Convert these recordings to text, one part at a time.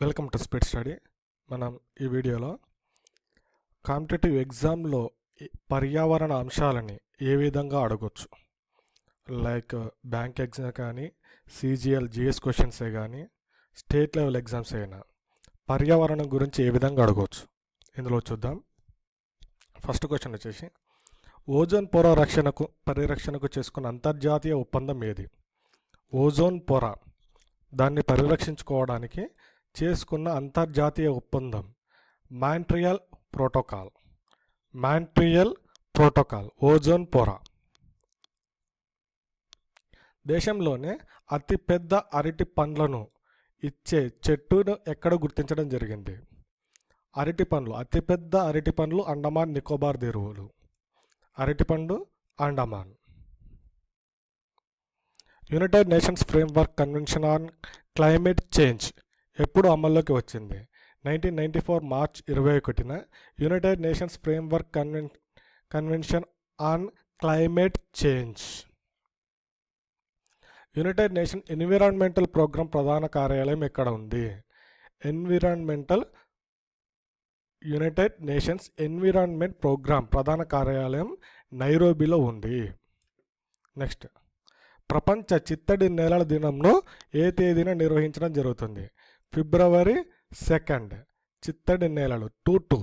Welcome to speed study. మనం ఈ వీడియోలో కాంపిటేటివ్ ఎగ్జామ్లో పర్యావరణ అంశాలని ఏ విధంగా అడగొచ్చు, లైక్ బ్యాంక్ ఎగ్జామ్ కానీ, CGL GS క్వశ్చన్సే కానీ, స్టేట్ లెవెల్ ఎగ్జామ్స్ అయినా పర్యావరణం గురించి ఏ విధంగా అడగవచ్చు ఇందులో చూద్దాం. ఫస్ట్ క్వశ్చన్ వచ్చేసి, ఓజోన్ పొర పరిరక్షణకు చేసుకున్న అంతర్జాతీయ ఒప్పందం ఏది? ఓజోన్ పొర దాన్ని పరిరక్షించుకోవడానికి చేసుకున్న అంతర్జాతీయ ఒప్పందం మాంట్రియల్ ప్రోటోకాల్. ఓజోన్ పొర దేశంలోనే అతిపెద్ద అరటి పండ్లను ఇచ్చే చెట్టును ఎక్కడ గుర్తించడం జరిగింది? అతిపెద్ద అరటి పండ్లు అండమాన్ నికోబార్ దీవులు. అరటిపండు Andaman. United nations framework convention on climate change ఎప్పుడు అమల్లోకి వచ్చింది? 1994 మార్చ్ 21న united nations framework convention on climate change. United nation environmental programme ప్రధాన కార్యాలయం ఎక్కడ ఉంది? యునైటెడ్ నేషన్స్ ఎన్విరాన్మెంట్ ప్రోగ్రామ్ ప్రధాన కార్యాలయం నైరోబీలో ఉంది. నెక్స్ట్, ప్రపంచ చిత్తడి నేలల దినంను ఏ తేదీన నిర్వహించడం జరుగుతుంది? ఫిబ్రవరి 2. చిత్తడి నేలలు 22.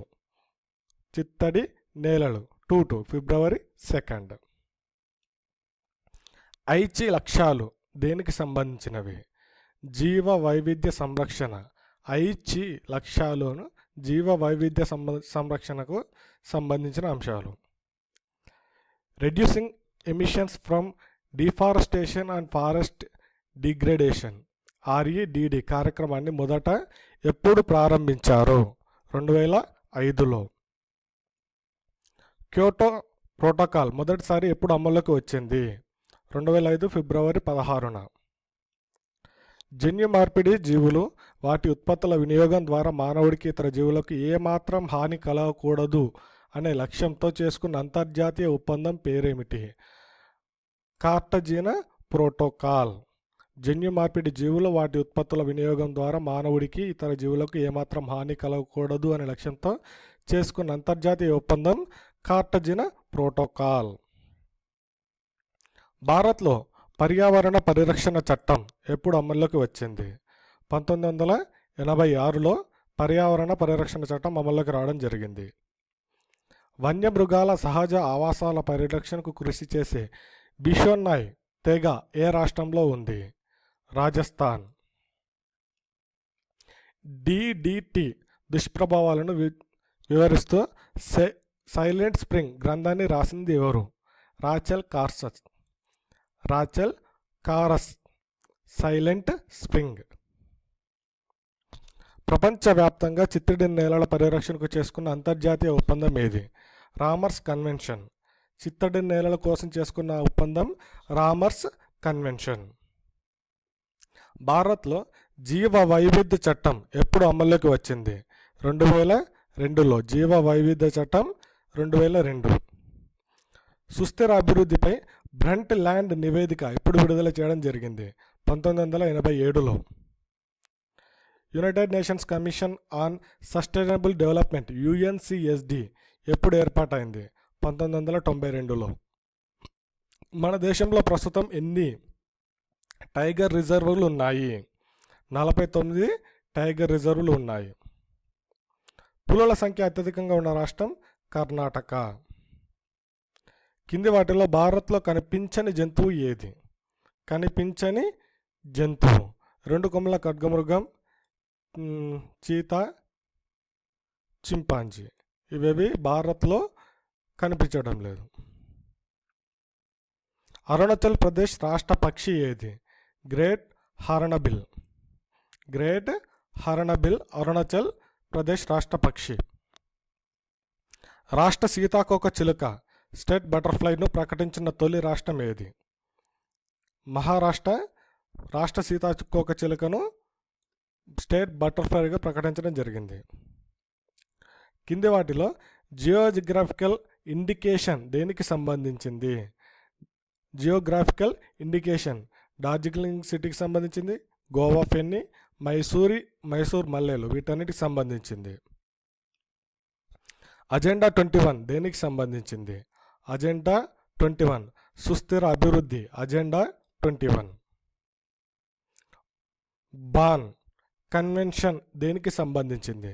చిత్తడి నేలలు 22 ఫిబ్రవరి 2. ఐచి లక్ష్యాలు దేనికి సంబంధించినవి? జీవ వైవిధ్య సంరక్షణ. ఐచి లక్ష్యాలను జీవ వైవిధ్య సంరక్షణకు సంబంధించిన అంశాలు. Reducing emissions from deforestation and forest degradation REDD కార్యక్రమాన్ని మొదట ఎప్పుడు ప్రారంభించారు? 2005లో. క్యోటో ప్రోటోకాల్ మొదటిసారి ఎప్పుడు అమల్లోకి వచ్చింది? 2005 ఫిబ్రవరి 16న. జన్యు మార్పిడి జీవులు వాటి ఉత్పత్తుల వినియోగం ద్వారా మానవుడికి ఇతర జీవులకు ఏమాత్రం హాని కలగకూడదు అనే లక్ష్యంతో చేసుకున్న అంతర్జాతీయ ఒప్పందం పేరేమిటి? కార్టజినా ప్రోటోకాల్. జన్యు మార్పిడి జీవులు వాటి ఉత్పత్తుల వినియోగం ద్వారా మానవుడికి ఇతర జీవులకు ఏమాత్రం హాని కలగకూడదు అనే లక్ష్యంతో చేసుకున్న అంతర్జాతీయ ఒప్పందం కార్టజినా ప్రోటోకాల్. భారత్లో పర్యావరణ పరిరక్షణ చట్టం ఎప్పుడు అమల్లోకి వచ్చింది? 1986లో పర్యావరణ పరిరక్షణ చట్టం అమల్లోకి రావడం జరిగింది. వన్యమృగాల సహజ ఆవాసాల పరిరక్షణకు కృషి చేసే బిషోన్నాయ్ తెగ ఏ రాష్ట్రంలో ఉంది? రాజస్థాన్. DDT దుష్ప్రభావాలను వివరిస్తూ సైలెంట్ స్ప్రింగ్ గ్రంథాన్ని రాసింది ఎవరు? Rachel Carson. Silent spring. ప్రపంచవ్యాప్తంగా చిత్తడి నేలల పరిరక్షణకు చేసుకున్న అంతర్జాతీయ ఒప్పందం ఏది? Ramsar convention. చిత్తడి నేలల కోసం చేసుకున్న ఒప్పందం రామర్స్ కన్వెన్షన్. భారత్లో జీవ వైవిధ్య చట్టం ఎప్పుడు అమల్లోకి వచ్చింది? 2002లో. జీవ వైవిధ్య చట్టం 2002. సుస్థిర అభివృద్ధిపై బ్రంట్ ల్యాండ్ నివేదిక ఎప్పుడు విడుదల చేయడం జరిగింది? 1987లో. United nations commission on sustainable development UNCSD ఎప్పుడు ఏర్పాటైంది? 1992లో. మన దేశంలో ప్రస్తుతం ఎన్ని టైగర్ రిజర్వులు ఉన్నాయి? 49 టైగర్ రిజర్వులు ఉన్నాయి. పులుల సంఖ్య అత్యధికంగా ఉన్న రాష్ట్రం కర్ణాటక. కింది వాటిలో భారత్లో కనిపించని జంతువు ఏది? కనిపించని జంతువు 2 కొమ్మల ఖడ్గమృగం, చీతా, చింపాంజీ. ఇవేవి భారత్లో కనిపించడం లేదు. అరుణాచల్ ప్రదేశ్ రాష్ట్ర పక్షి ఏది? Great Hornbill. అరుణాచల్ ప్రదేశ్ రాష్ట్ర పక్షి. రాష్ట్ర సీతాకోక చిలుక స్టేట్ బటర్ఫ్లైను ప్రకటించిన తొలి రాష్ట్రం ఏది? మహారాష్ట్ర. రాష్ట్ర సీతాకోక చిలుకను స్టేట్ బటర్ఫ్లైగా ప్రకటించడం జరిగింది. కింది వాటిలో జియోగ్రాఫికల్ ఇండికేషన్ దేనికి సంబంధించింది? జియోగ్రాఫికల్ ఇండికేషన్ డార్జిలింగ్ సిటీకి సంబంధించింది, గోవా ఫెన్నీ, మైసూర్ మల్లెలు వీటన్నిటికి సంబంధించింది. అజెండా 21 దేనికి సంబంధించింది? అజెండా 21 సుస్థిర అభివృద్ధి అజెండా 21. బాన్ కన్వెన్షన్ దేనికి సంబంధించింది?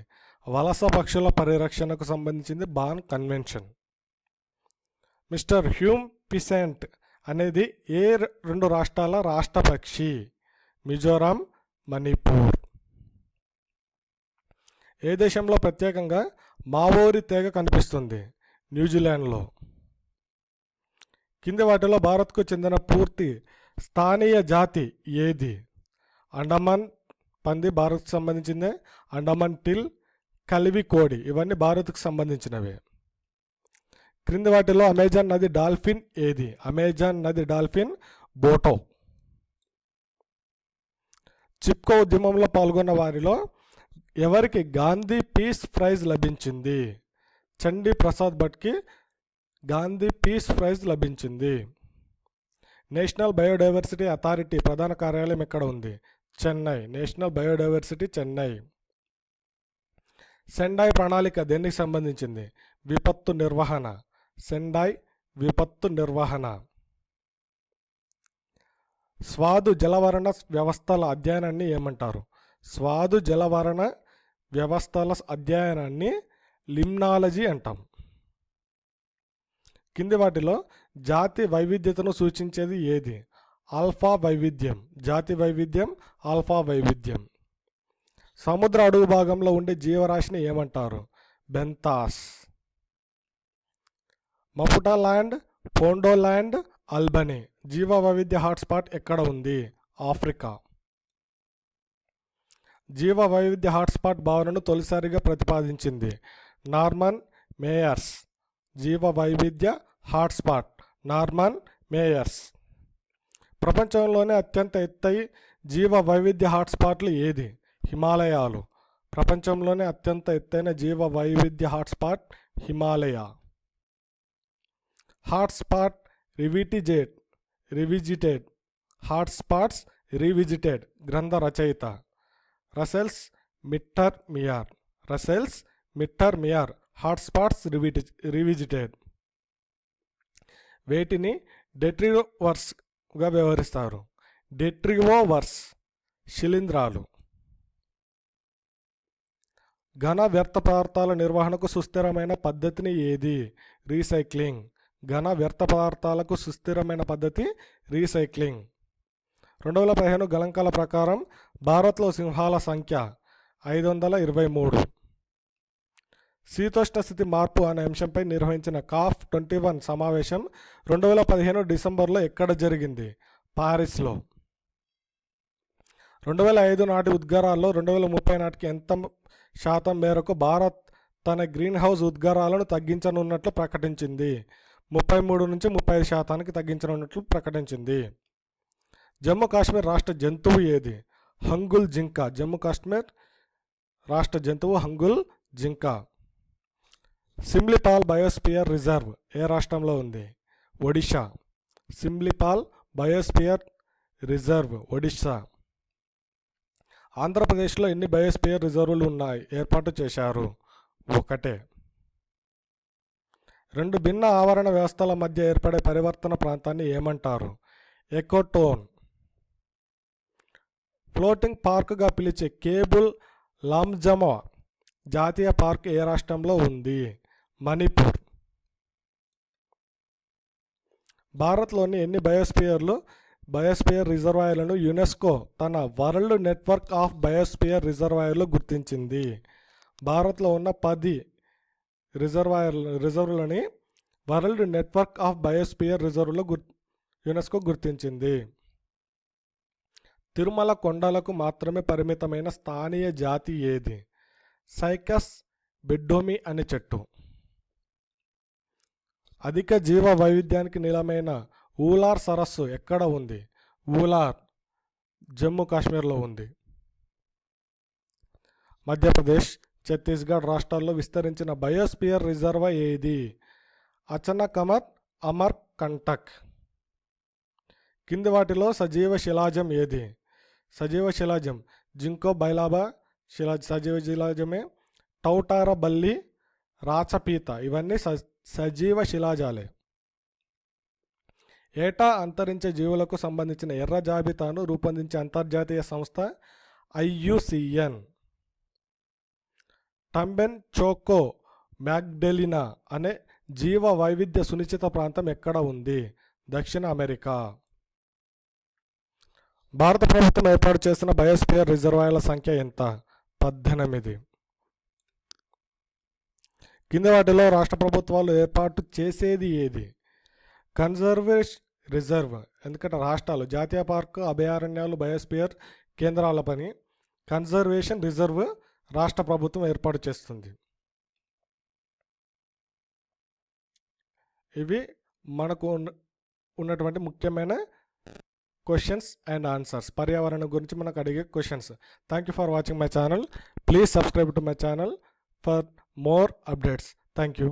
వలస పక్షుల పరిరక్షణకు సంబంధించింది బాన్ కన్వెన్షన్. మిస్టర్ హ్యూమ్ పిసెంట్ అనేది ఏ 2 రాష్ట్రాల రాష్ట్ర పక్షి? మిజోరాం, మణిపూర్. ఏ దేశంలో ప్రత్యేకంగా మావోరి తెగ కనిపిస్తుంది? న్యూజిలాండ్లో. కింది వాటిలో భారత్కు చెందిన పూర్తి స్థానీయ జాతి ఏది? అండమాన్ పంది భారత్కు సంబంధించిందే. అండమాన్ టిల్, కలివి కోడి ఇవన్నీ భారత్కు సంబంధించినవే. క్రింది వాటిలో అమెజాన్ నది డాల్ఫిన్ ఏది? అమెజాన్ నది డాల్ఫిన్ బోటో. చిప్కో ఉద్యమంలో పాల్గొన్న వారిలో ఎవరికి గాంధీ పీస్ ప్రైజ్ లభించింది? చండీ ప్రసాద్ భట్కి గాంధీ పీస్ ప్రైజ్ లభించింది. నేషనల్ బయోడైవర్సిటీ అథారిటీ ప్రధాన కార్యాలయం ఎక్కడ ఉంది? Chennai. National biodiversity Chennai. Sendai ప్రణాళిక దేనికి సంబంధించింది? విపత్తు నిర్వహణ. సెండాయ్ విపత్తు నిర్వహణ. స్వాదు జలవరణ వ్యవస్థల అధ్యయనాన్ని ఏమంటారు? స్వాదు జలవరణ వ్యవస్థల అధ్యయనాన్ని లిమ్నాలజీ అంటాం. కింది వాటిలో జాతి వైవిధ్యతను సూచించేది ఏది? ఆల్ఫా వైవిధ్యం. జాతి వైవిధ్యం ఆల్ఫా వైవిధ్యం. సముద్ర అడుగు భాగంలో ఉండే జీవరాశిని ఏమంటారు? బెంతాస్. మపుటా ల్యాండ్, పోండో ల్యాండ్, అల్బనీ జీవ వైవిధ్య హాట్స్పాట్ ఎక్కడ ఉంది? ఆఫ్రికా. జీవ వైవిధ్య హాట్స్పాట్ భావనను తొలిసారిగా ప్రతిపాదించింది నార్మన్ మేయర్స్. జీవ వైవిధ్య హాట్స్పాట్ నార్మన్ మేయర్స్. ప్రపంచంలోనే అత్యంత ఎత్తైన జీవ వైవిధ్య హాట్స్పాట్లు ఏది? హిమాలయాలు. ప్రపంచంలోనే అత్యంత ఎత్తైన జీవ వైవిధ్య hotspot Himalaya. Hotspot revisited hotspots revisited గ్రంథ రచయిత Russell's Mitter Miyar. Hotspots revisited. వేటిని డెట్రివర్స్గా వ్యవహరిస్తారు? డెట్రివోవర్స్ శిలీంధ్రాలు. ఘన వ్యర్థ పదార్థాల నిర్వహణకు సుస్థిరమైన పద్ధతిని ఏది? రీసైక్లింగ్. ఘన వ్యర్థ పదార్థాలకు సుస్థిరమైన పద్ధతి రీసైక్లింగ్. 2015 గణాంకాల ప్రకారం భారత్లో సింహాల సంఖ్య 523. శీతోష్ణ స్థితి మార్పు అనే అంశంపై నిర్వహించిన COP 21 సమావేశం 2015 డిసెంబర్లో ఎక్కడ జరిగింది? పారిస్లో. 2005 నాటి ఉద్గారాల్లో 2030 నాటికి ఎంత శాతం మేరకు భారత్ తన గ్రీన్ హౌస్ ఉద్గారాలను తగ్గించనున్నట్లు ప్రకటించింది? 33 నుంచి 35% తగ్గించనున్నట్లు ప్రకటించింది. జమ్మూ కాశ్మీర్ రాష్ట్ర జంతువు ఏది? హంగుల్ జింక. జమ్మూ కాశ్మీర్ రాష్ట్ర జంతువు హంగుల్ జింక. సిమ్లిపాల్ బయోస్పియర్ రిజర్వ్ ఏ రాష్ట్రంలో ఉంది? ఒడిషా. Similipal biosphere reserve Odisha. ఆంధ్రప్రదేశ్లో ఎన్ని బయోస్పియర్ రిజర్వులు ఉన్నాయి ఏర్పాటు చేశారు? 1. 2 భిన్న ఆవరణ వ్యవస్థల మధ్య ఏర్పడే పరివర్తన ప్రాంతాన్ని ఏమంటారు? ఎకోటోన్. ఫ్లోటింగ్ పార్కుగా పిలిచే కేబుల్ లామ్జమో జాతీయ పార్క్ ఏ రాష్ట్రంలో ఉంది? మణిపూర్. భారత్లోని ఎన్ని బయోస్పియర్ రిజర్వాయర్లను యునెస్కో తన వరల్డ్ నెట్వర్క్ ఆఫ్ బయోస్పియర్ రిజర్వాయర్లు గుర్తించింది? భారత్లో ఉన్న 10 రిజర్వులని వరల్డ్ నెట్వర్క్ ఆఫ్ బయోస్పియర్ రిజర్వులు యునెస్కో గుర్తించింది. తిరుమల కొండలకు మాత్రమే పరిమితమైన స్థానియ జాతి ఏది? సైకస్ బెడ్డోమి అనే చెట్టు. అధిక జీవ వైవిధ్యానికి నిలమైన ఊలార్ సరస్సు ఎక్కడ ఉంది? ఊలార్ జమ్మూ కాశ్మీర్లో ఉంది. మధ్యప్రదేశ్, ఛత్తీస్గఢ్ రాష్ట్రాల్లో విస్తరించిన బయోస్పియర్ రిజర్వ్ ఏది? అచనకమత్ అమర్ కంటక్. కింది వాటిలో సజీవ శిలాజం ఏది? సజీవ శిలాజం జింకో బైలాబా సజీవ శిలాజమే, టౌటార బల్లి, రాచపీత ఇవన్నీ సజీవ శిలాజాలే. ఏటా అంతరించే జీవులకు సంబంధించిన ఎర్ర జాబితాను రూపొందించే అంతర్జాతీయ సంస్థ IUCN. టంబెన్ చోకో మ్యాగ్డెలినా అనే జీవ వైవిధ్య సునిశ్చిత ప్రాంతం ఎక్కడ ఉంది? దక్షిణ అమెరికా. భారత ప్రభుత్వం ఏర్పాటు చేసిన బయోస్పియర్ రిజర్వాయర్ల సంఖ్య ఎంత? 18. కింది వాటిలో రాష్ట్ర ప్రభుత్వాలు ఏర్పాటు చేసేది ఏది? కన్జర్వేషన్ రిజర్వ్, ఎందుకంటే రాష్ట్రాలు జాతీయ పార్కు, అభయారణ్యాలు, బయోస్పియర్ కేంద్రాల పని. కన్జర్వేషన్ రిజర్వ్ రాష్ట్ర ప్రభుత్వం ఏర్పాటు చేస్తుంది. ఇవి మనకు ఉన్నటువంటి ముఖ్యమైన క్వశ్చన్స్ అండ్ ఆన్సర్స్, పర్యావరణం గురించి మనకు అడిగే questions. Thank you for watching my channel. Please subscribe to my channel for more updates. Thank you.